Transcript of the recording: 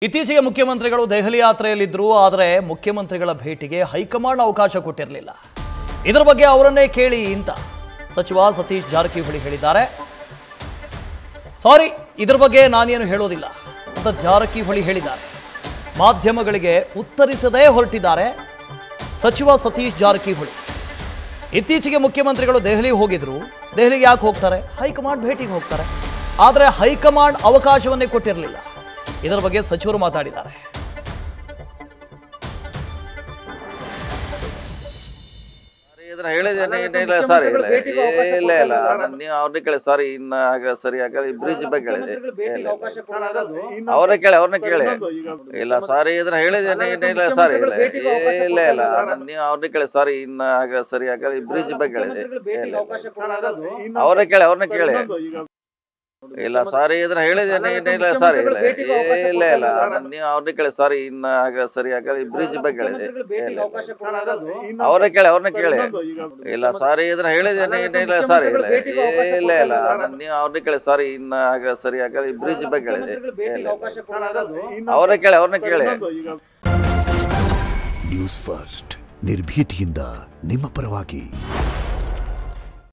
ಇತ್ತೀಚೆಗೆ ಮುಖ್ಯಮಂತ್ರಿಗಳು ದೆಹಲಿ ಯಾತ್ರೆಯಲ್ಲಿದ್ದರು. ಆದರೆ ಮುಖ್ಯಮಂತ್ರಿಗಳ ಭೇಟಿಗೆ ಹೈಕಮಾಂಡ್ ಅವಕಾಶ ಕೊಟ್ಟಿರಲಿಲ್ಲ. ಇದರ ಬಗ್ಗೆ ಅವರನ್ನೇ ಕೇಳಿ ಅಂತ ಸಚಿವ ಸತೀಶ್ ಜಾರಕಿಹೊಳಿ ಹೇಳಿದ್ದಾರೆ. ಸಾರಿ, ಇದರ ಬಗ್ಗೆ ನಾನೇನು ಹೇಳೋದಿಲ್ಲ ಅಂತ ಜಾರಕಿಹೊಳಿ ಹೇಳಿದ್ದಾರೆ. ಮಾಧ್ಯಮಗಳಿಗೆ ಉತ್ತರಿಸದೇ ಹೊರಟಿದ್ದಾರೆ ಸಚಿವ ಸತೀಶ್ ಜಾರಕಿಹೊಳಿ. ಇತ್ತೀಚೆಗೆ ಮುಖ್ಯಮಂತ್ರಿಗಳು ದೆಹಲಿಗೆ ಹೋಗಿದ್ರು. ದೆಹಲಿಗೆ ಯಾಕೆ ಹೋಗ್ತಾರೆ? ಹೈಕಮಾಂಡ್ ಭೇಟಿಗೆ ಹೋಗ್ತಾರೆ. ಆದರೆ ಹೈಕಮಾಂಡ್ ಅವಕಾಶವನ್ನೇ ಕೊಟ್ಟಿರಲಿಲ್ಲ. ಇದರ ಬಗ್ಗೆ ಸಚಿವರು ಮಾತಾಡಿದ್ದಾರೆ. ಹೇಳಿದ್ದೇನೆ ಸರ್, ಇಲ್ಲ ನೀವು ಅವ್ರನ್ನ ಕೇಳಿ. ಸಾರಿ, ಇನ್ನ ಸರಿ ಬ್ರಿಡ್ಜ್ ಬಗ್ಗೆ ಹೇಳಿದೆ. ಅವ್ರನ್ನ ಕೇಳಿ. ಇಲ್ಲ ಸಾರಿ, ಹೇಳಿದ್ದೇನೆ ಸರ್, ಇಲ್ಲ ನೀವು ಅವ್ರನ್ನ ಕೇಳಿ. ಸಾರಿ, ಇನ್ನ ಸರಿ ಬ್ರಿಡ್ಜ್ ಬಗ್ಗೆ ಹೇಳಿದೆ. ಅವ್ರನ್ನ ಕೇಳಿ. ಇಲ್ಲ ಸಾರಿ, ಹೇಳಿದ್ದೇನೆ ಸರ್, ಇಲ್ಲ ನೀವು ಅವ್ರನ್ನ ಕೇಳಿ. ಸಾರಿ, ಇನ್ನ ಸರಿ ಬ್ರಿಡ್ಜ್ ಬಗ್ಗೆ ಹೇಳಿದೆ. ಅವ್ರನ್ನ ಕೇಳಿ. ಇಲ್ಲ ಸಾರಿ, ಹೇಳಿದ್ದೇನೆ ಸರ್, ಇಲ್ಲ ನೀವು ಅವ್ರನ್ನ ಕೇಳಿ. ಸಾರಿ, ಇನ್ನ ಸರಿ ಬ್ರಿಡ್ಜ್ ಬಗ್ಗೆ ಹೇಳಿದೆ. ಅವ್ರನ್ನ ಕೇಳಿ. ನ್ಯೂಸ್ ಫಸ್ಟ್ ನಿರ್ಭೀತಿಯಿಂದ ನಿಮ್ಮ ಪರವಾಗಿ.